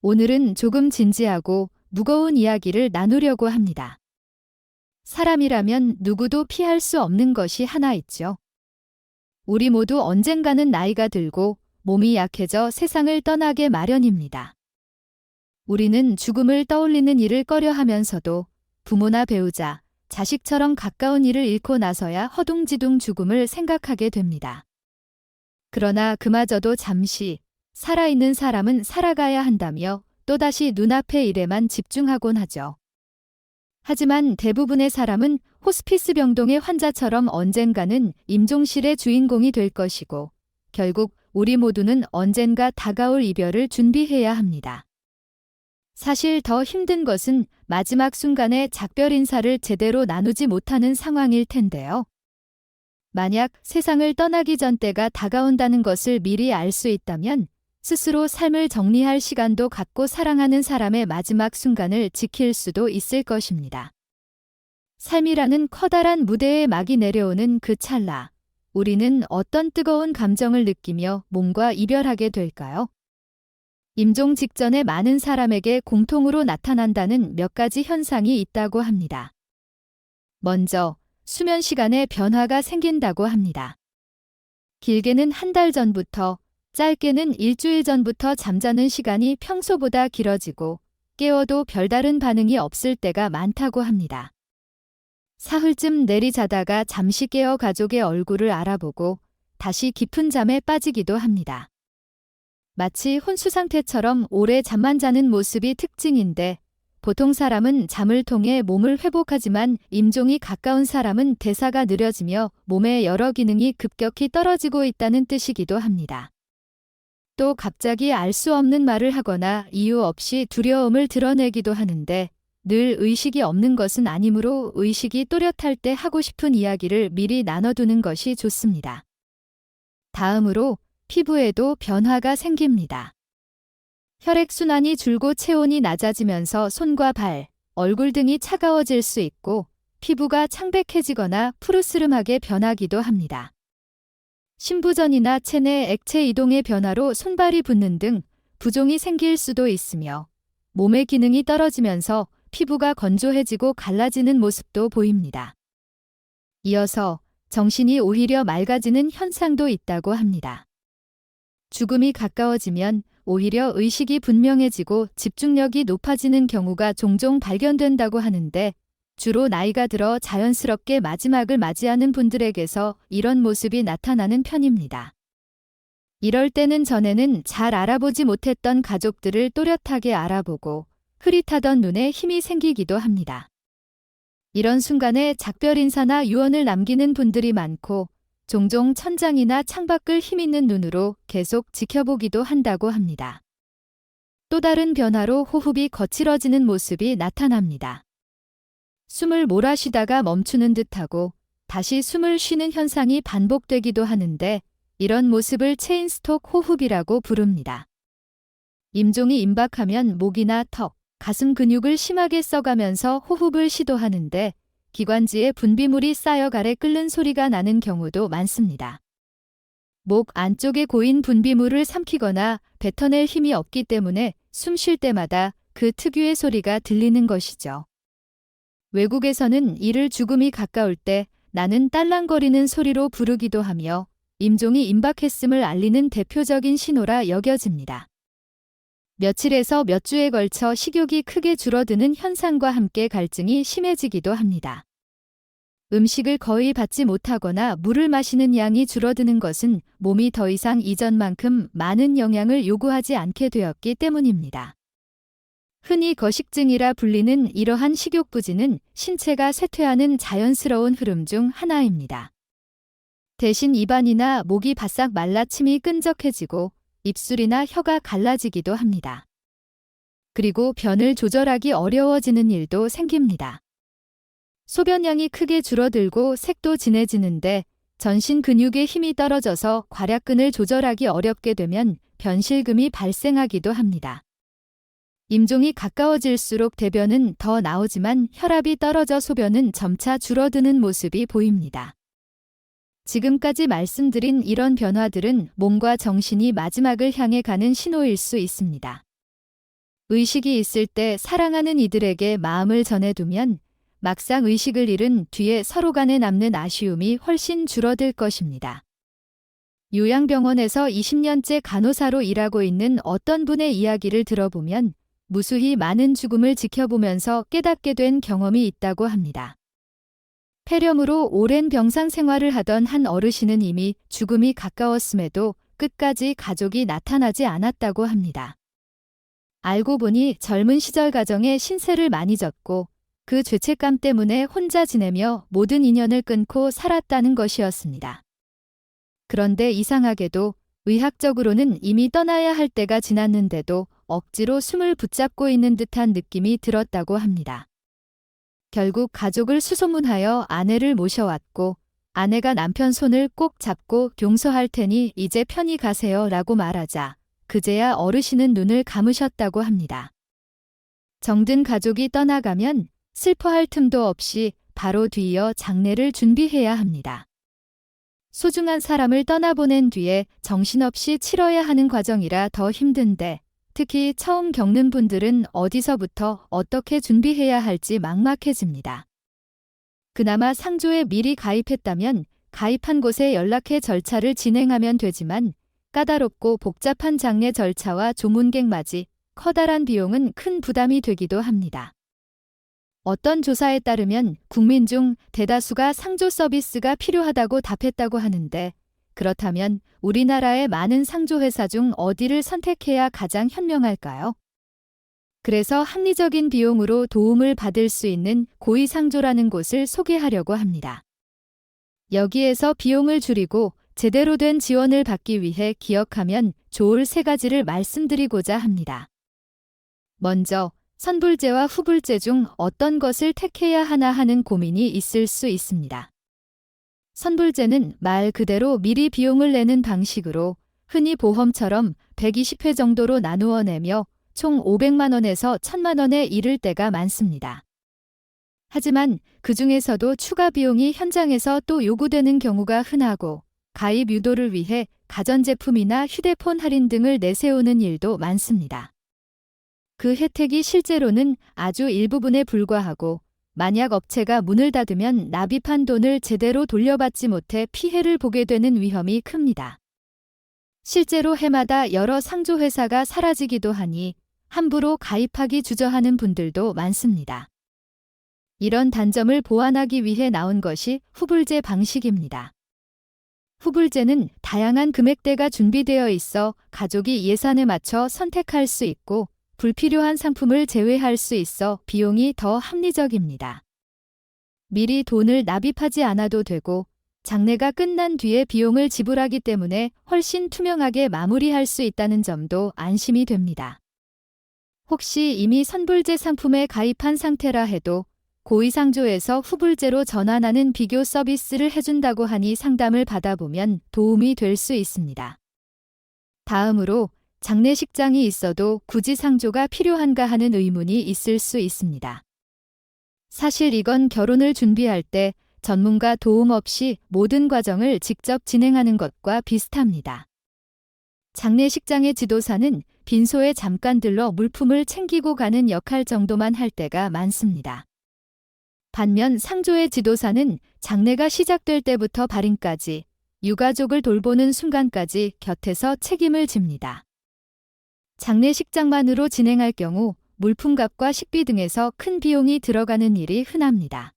오늘은 조금 진지하고 무거운 이야기를 나누려고 합니다. 사람이라면 누구도 피할 수 없는 것이 하나 있죠. 우리 모두 언젠가는 나이가 들고 몸이 약해져 세상을 떠나게 마련입니다. 우리는 죽음을 떠올리는 일을 꺼려하면서도 부모나 배우자, 자식처럼 가까운 이를 잃고 나서야 허둥지둥 죽음을 생각하게 됩니다. 그러나 그마저도 잠시 살아있는 사람은 살아가야 한다며 또다시 눈앞의 일에만 집중하곤 하죠. 하지만 대부분의 사람은 호스피스 병동의 환자처럼 언젠가는 임종실의 주인공이 될 것이고 결국 우리 모두는 언젠가 다가올 이별을 준비해야 합니다. 사실 더 힘든 것은 마지막 순간에 작별 인사를 제대로 나누지 못하는 상황일 텐데요. 만약 세상을 떠나기 전 때가 다가온다는 것을 미리 알 수 있다면 스스로 삶을 정리할 시간도 갖고 사랑하는 사람의 마지막 순간을 지킬 수도 있을 것입니다. 삶이라는 커다란 무대에 막이 내려오는 그 찰나, 우리는 어떤 뜨거운 감정을 느끼며 몸과 이별하게 될까요? 임종 직전에 많은 사람에게 공통으로 나타난다는 몇 가지 현상이 있다고 합니다. 먼저, 수면 시간에 변화가 생긴다고 합니다. 길게는 한 달 전부터, 짧게는 일주일 전부터 잠자는 시간이 평소보다 길어지고 깨워도 별다른 반응이 없을 때가 많다고 합니다. 사흘쯤 내리자다가 잠시 깨어 가족의 얼굴을 알아보고 다시 깊은 잠에 빠지기도 합니다. 마치 혼수 상태처럼 오래 잠만 자는 모습이 특징인데 보통 사람은 잠을 통해 몸을 회복하지만 임종이 가까운 사람은 대사가 느려지며 몸의 여러 기능이 급격히 떨어지고 있다는 뜻이기도 합니다. 또 갑자기 알 수 없는 말을 하거나 이유 없이 두려움을 드러내기도 하는데 늘 의식이 없는 것은 아니므로 의식이 또렷할 때 하고 싶은 이야기를 미리 나눠두는 것이 좋습니다. 다음으로 피부에도 변화가 생깁니다. 혈액순환이 줄고 체온이 낮아지면서 손과 발, 얼굴 등이 차가워질 수 있고 피부가 창백해지거나 푸르스름하게 변하기도 합니다. 신부전이나 체내 액체 이동의 변화로 손발이 붓는 등 부종이 생길 수도 있으며 몸의 기능이 떨어지면서 피부가 건조해지고 갈라지는 모습도 보입니다. 이어서 정신이 오히려 맑아지는 현상도 있다고 합니다. 죽음이 가까워지면 오히려 의식이 분명해지고 집중력이 높아지는 경우가 종종 발견된다고 하는데 주로 나이가 들어 자연스럽게 마지막을 맞이하는 분들에게서 이런 모습이 나타나는 편입니다. 이럴 때는 전에는 잘 알아보지 못했던 가족들을 또렷하게 알아보고 흐릿하던 눈에 힘이 생기기도 합니다. 이런 순간에 작별 인사나 유언을 남기는 분들이 많고 종종 천장이나 창밖을 힘있는 눈으로 계속 지켜보기도 한다고 합니다. 또 다른 변화로 호흡이 거칠어지는 모습이 나타납니다. 숨을 몰아쉬다가 멈추는 듯하고 다시 숨을 쉬는 현상이 반복되기도 하는데 이런 모습을 체인스톡 호흡이라고 부릅니다. 임종이 임박하면 목이나 턱, 가슴 근육을 심하게 써가면서 호흡을 시도하는데 기관지에 분비물이 쌓여 가래 끓는 소리가 나는 경우도 많습니다. 목 안쪽에 고인 분비물을 삼키거나 뱉어낼 힘이 없기 때문에 숨 쉴 때마다 그 특유의 소리가 들리는 것이죠. 외국에서는 이를 죽음이 가까울 때 나는 딸랑거리는 소리로 부르기도 하며 임종이 임박했음을 알리는 대표적인 신호라 여겨집니다. 며칠에서 몇 주에 걸쳐 식욕이 크게 줄어드는 현상과 함께 갈증이 심해지기도 합니다. 음식을 거의 받지 못하거나 물을 마시는 양이 줄어드는 것은 몸이 더 이상 이전만큼 많은 영양을 요구하지 않게 되었기 때문입니다. 흔히 거식증이라 불리는 이러한 식욕부진은 신체가 쇠퇴하는 자연스러운 흐름 중 하나입니다. 대신 입안이나 목이 바싹 말라 침이 끈적해지고 입술이나 혀가 갈라지기도 합니다. 그리고 변을 조절하기 어려워지는 일도 생깁니다. 소변량이 크게 줄어들고 색도 진해지는데 전신 근육의 힘이 떨어져서 괄약근을 조절하기 어렵게 되면 변실금이 발생하기도 합니다. 임종이 가까워질수록 대변은 더 나오지만 혈압이 떨어져 소변은 점차 줄어드는 모습이 보입니다. 지금까지 말씀드린 이런 변화들은 몸과 정신이 마지막을 향해 가는 신호일 수 있습니다. 의식이 있을 때 사랑하는 이들에게 마음을 전해두면 막상 의식을 잃은 뒤에 서로 간에 남는 아쉬움이 훨씬 줄어들 것입니다. 요양병원에서 20년째 간호사로 일하고 있는 어떤 분의 이야기를 들어보면 무수히 많은 죽음을 지켜보면서 깨닫게 된 경험이 있다고 합니다. 폐렴으로 오랜 병상 생활을 하던 한 어르신은 이미 죽음이 가까웠음에도 끝까지 가족이 나타나지 않았다고 합니다. 알고 보니 젊은 시절 가정에 신세를 많이 졌고 그 죄책감 때문에 혼자 지내며 모든 인연을 끊고 살았다는 것이었습니다. 그런데 이상하게도 의학적으로는 이미 떠나야 할 때가 지났는데도 억지로 숨을 붙잡고 있는 듯한 느낌이 들었다고 합니다. 결국 가족을 수소문하여 아내를 모셔왔고 아내가 남편 손을 꼭 잡고 용서할 테니 이제 편히 가세요 라고 말하자 그제야 어르신은 눈을 감으셨다고 합니다. 정든 가족이 떠나가면 슬퍼할 틈도 없이 바로 뒤이어 장례를 준비해야 합니다. 소중한 사람을 떠나보낸 뒤에 정신없이 치러야 하는 과정이라 더 힘든데 특히 처음 겪는 분들은 어디서부터 어떻게 준비해야 할지 막막해집니다. 그나마 상조에 미리 가입했다면 가입한 곳에 연락해 절차를 진행하면 되지만 까다롭고 복잡한 장례 절차와 조문객 맞이, 커다란 비용은 큰 부담이 되기도 합니다. 어떤 조사에 따르면 국민 중 대다수가 상조 서비스가 필요하다고 답했다고 하는데 그렇다면 우리나라의 많은 상조회사 중 어디를 선택해야 가장 현명할까요? 그래서 합리적인 비용으로 도움을 받을 수 있는 고위상조라는 곳을 소개하려고 합니다. 여기에서 비용을 줄이고 제대로 된 지원을 받기 위해 기억하면 좋을 3가지를 말씀드리고자 합니다. 먼저 선불제와 후불제 중 어떤 것을 택해야 하나 하는 고민이 있을 수 있습니다. 선불제는 말 그대로 미리 비용을 내는 방식으로 흔히 보험처럼 120회 정도로 나누어 내며 총 500만 원에서 1000만 원에 이를 때가 많습니다. 하지만 그 중에서도 추가 비용이 현장에서 또 요구되는 경우가 흔하고 가입 유도를 위해 가전제품이나 휴대폰 할인 등을 내세우는 일도 많습니다. 그 혜택이 실제로는 아주 일부분에 불과하고 만약 업체가 문을 닫으면 납입한 돈을 제대로 돌려받지 못해 피해를 보게 되는 위험이 큽니다. 실제로 해마다 여러 상조회사가 사라지기도 하니 함부로 가입하기 주저하는 분들도 많습니다. 이런 단점을 보완하기 위해 나온 것이 후불제 방식입니다. 후불제는 다양한 금액대가 준비되어 있어 가족이 예산에 맞춰 선택할 수 있고 불필요한 상품을 제외할 수 있어 비용이 더 합리적입니다. 미리 돈을 납입하지 않아도 되고 장례가 끝난 뒤에 비용을 지불하기 때문에 훨씬 투명하게 마무리할 수 있다는 점도 안심이 됩니다. 혹시 이미 선불제 상품에 가입한 상태라 해도 고위상조에서 후불제로 전환하는 비교 서비스를 해준다고 하니 상담을 받아보면 도움이 될 수 있습니다. 다음으로 장례식장이 있어도 굳이 상조가 필요한가 하는 의문이 있을 수 있습니다. 사실 이건 결혼을 준비할 때 전문가 도움 없이 모든 과정을 직접 진행하는 것과 비슷합니다. 장례식장의 지도사는 빈소에 잠깐 들러 물품을 챙기고 가는 역할 정도만 할 때가 많습니다. 반면 상조의 지도사는 장례가 시작될 때부터 발인까지 유가족을 돌보는 순간까지 곁에서 책임을 집니다. 장례식장만으로 진행할 경우 물품값과 식비 등에서 큰 비용이 들어가는 일이 흔합니다.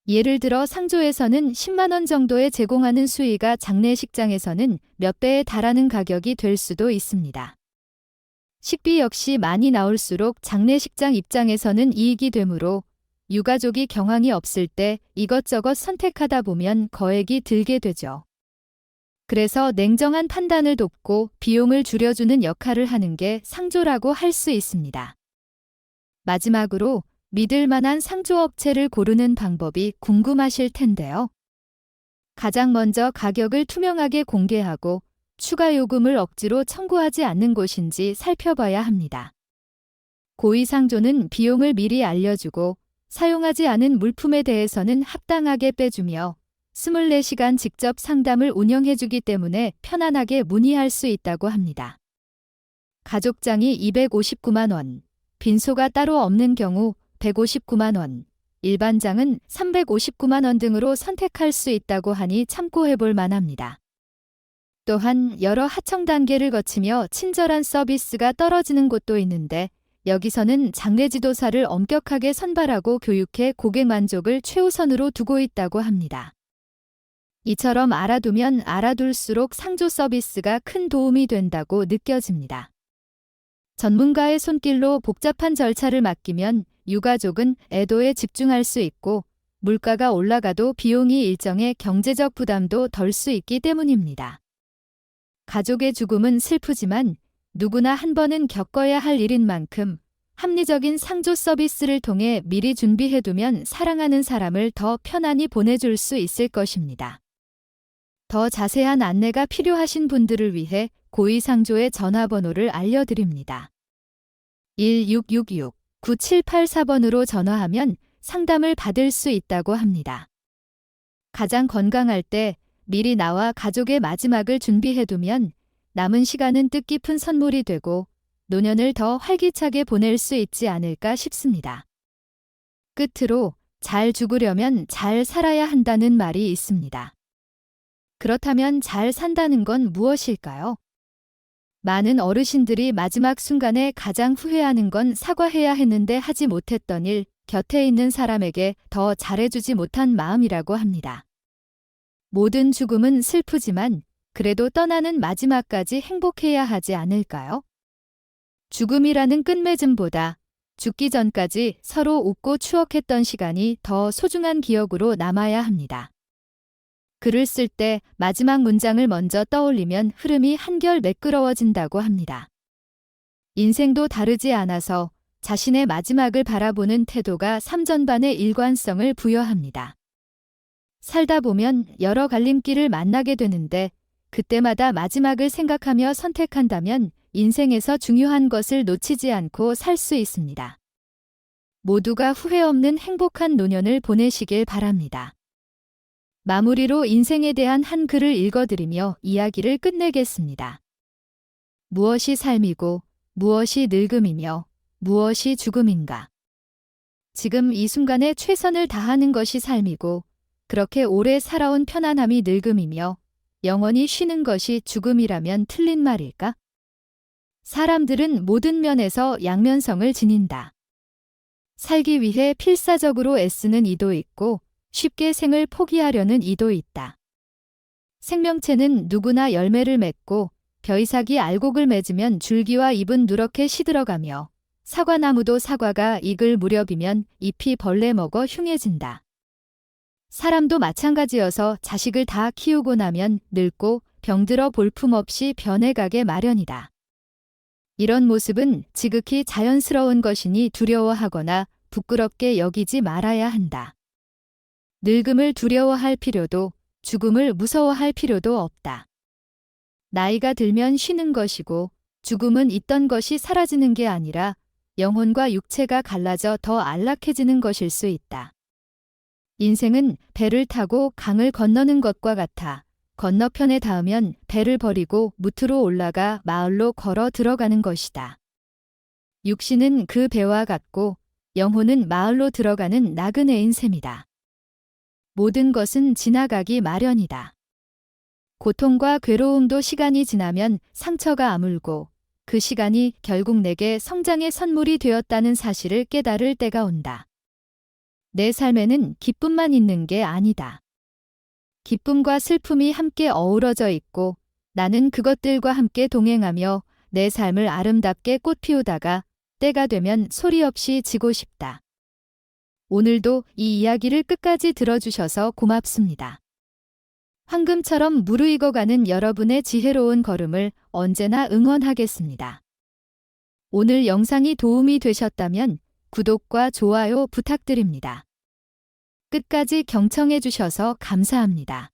예를 들어 상조에서는 10만 원 정도에 제공하는 수위가 장례식장에서는 몇 배에 달하는 가격이 될 수도 있습니다. 식비 역시 많이 나올수록 장례식장 입장에서는 이익이 되므로 유가족이 경황이 없을 때 이것저것 선택하다 보면 거액이 들게 되죠. 그래서 냉정한 판단을 돕고 비용을 줄여주는 역할을 하는 게 상조라고 할 수 있습니다. 마지막으로 믿을 만한 상조업체를 고르는 방법이 궁금하실 텐데요. 가장 먼저 가격을 투명하게 공개하고 추가 요금을 억지로 청구하지 않는 곳인지 살펴봐야 합니다. 고위상조는 비용을 미리 알려주고 사용하지 않은 물품에 대해서는 합당하게 빼주며 24시간 직접 상담을 운영해주기 때문에 편안하게 문의할 수 있다고 합니다. 가족장이 259만 원, 빈소가 따로 없는 경우 159만 원, 일반장은 359만 원 등으로 선택할 수 있다고 하니 참고해 볼 만합니다. 또한 여러 하청 단계를 거치며 친절한 서비스가 떨어지는 곳도 있는데 여기서는 장례지도사를 엄격하게 선발하고 교육해 고객 만족을 최우선으로 두고 있다고 합니다. 이처럼 알아두면 알아둘수록 상조 서비스가 큰 도움이 된다고 느껴집니다. 전문가의 손길로 복잡한 절차를 맡기면 유가족은 애도에 집중할 수 있고 물가가 올라가도 비용이 일정의 경제적 부담도 덜 수 있기 때문입니다. 가족의 죽음은 슬프지만 누구나 한 번은 겪어야 할 일인 만큼 합리적인 상조 서비스를 통해 미리 준비해두면 사랑하는 사람을 더 편안히 보내줄 수 있을 것입니다. 더 자세한 안내가 필요하신 분들을 위해 고위상조의 전화번호를 알려드립니다. 1666-9784번으로 전화하면 상담을 받을 수 있다고 합니다. 가장 건강할 때 미리 나와 가족의 마지막을 준비해두면 남은 시간은 뜻깊은 선물이 되고 노년을 더 활기차게 보낼 수 있지 않을까 싶습니다. 끝으로 잘 죽으려면 잘 살아야 한다는 말이 있습니다. 그렇다면 잘 산다는 건 무엇일까요? 많은 어르신들이 마지막 순간에 가장 후회하는 건 사과해야 했는데 하지 못했던 일, 곁에 있는 사람에게 더 잘해주지 못한 마음이라고 합니다. 모든 죽음은 슬프지만 그래도 떠나는 마지막까지 행복해야 하지 않을까요? 죽음이라는 끝맺음보다 죽기 전까지 서로 웃고 추억했던 시간이 더 소중한 기억으로 남아야 합니다. 글을 쓸 때 마지막 문장을 먼저 떠올리면 흐름이 한결 매끄러워진다고 합니다. 인생도 다르지 않아서 자신의 마지막을 바라보는 태도가 삼전반의 일관성을 부여합니다. 살다 보면 여러 갈림길을 만나게 되는데 그때마다 마지막을 생각하며 선택한다면 인생에서 중요한 것을 놓치지 않고 살 수 있습니다. 모두가 후회 없는 행복한 노년을 보내시길 바랍니다. 마무리로 인생에 대한 한 글을 읽어드리며 이야기를 끝내겠습니다. 무엇이 삶이고 무엇이 늙음이며 무엇이 죽음인가. 지금 이 순간에 최선을 다하는 것이 삶이고 그렇게 오래 살아온 편안함이 늙음이며 영원히 쉬는 것이 죽음이라면 틀린 말일까? 사람들은 모든 면에서 양면성을 지닌다. 살기 위해 필사적으로 애쓰는 이도 있고 쉽게 생을 포기하려는 이도 있다. 생명체는 누구나 열매를 맺고 벼이삭이 알곡을 맺으면 줄기와 잎은 누렇게 시들어가며 사과나무도 사과가 익을 무렵이면 잎이 벌레 먹어 흉해진다. 사람도 마찬가지여서 자식을 다 키우고 나면 늙고 병들어 볼품없이 변해가게 마련이다. 이런 모습은 지극히 자연스러운 것이니 두려워하거나 부끄럽게 여기지 말아야 한다. 늙음을 두려워할 필요도 죽음을 무서워할 필요도 없다. 나이가 들면 쉬는 것이고 죽음은 있던 것이 사라지는 게 아니라 영혼과 육체가 갈라져 더 안락해지는 것일 수 있다. 인생은 배를 타고 강을 건너는 것과 같아 건너편에 닿으면 배를 버리고 무트로 올라가 마을로 걸어 들어가는 것이다. 육신은 그 배와 같고 영혼은 마을로 들어가는 나그네인 셈이다. 모든 것은 지나가기 마련이다. 고통과 괴로움도 시간이 지나면 상처가 아물고 그 시간이 결국 내게 성장의 선물이 되었다는 사실을 깨달을 때가 온다. 내 삶에는 기쁨만 있는 게 아니다. 기쁨과 슬픔이 함께 어우러져 있고 나는 그것들과 함께 동행하며 내 삶을 아름답게 꽃피우다가 때가 되면 소리 없이 지고 싶다. 오늘도 이 이야기를 끝까지 들어주셔서 고맙습니다. 황금처럼 무르익어가는 여러분의 지혜로운 걸음을 언제나 응원하겠습니다. 오늘 영상이 도움이 되셨다면 구독과 좋아요 부탁드립니다. 끝까지 경청해 주셔서 감사합니다.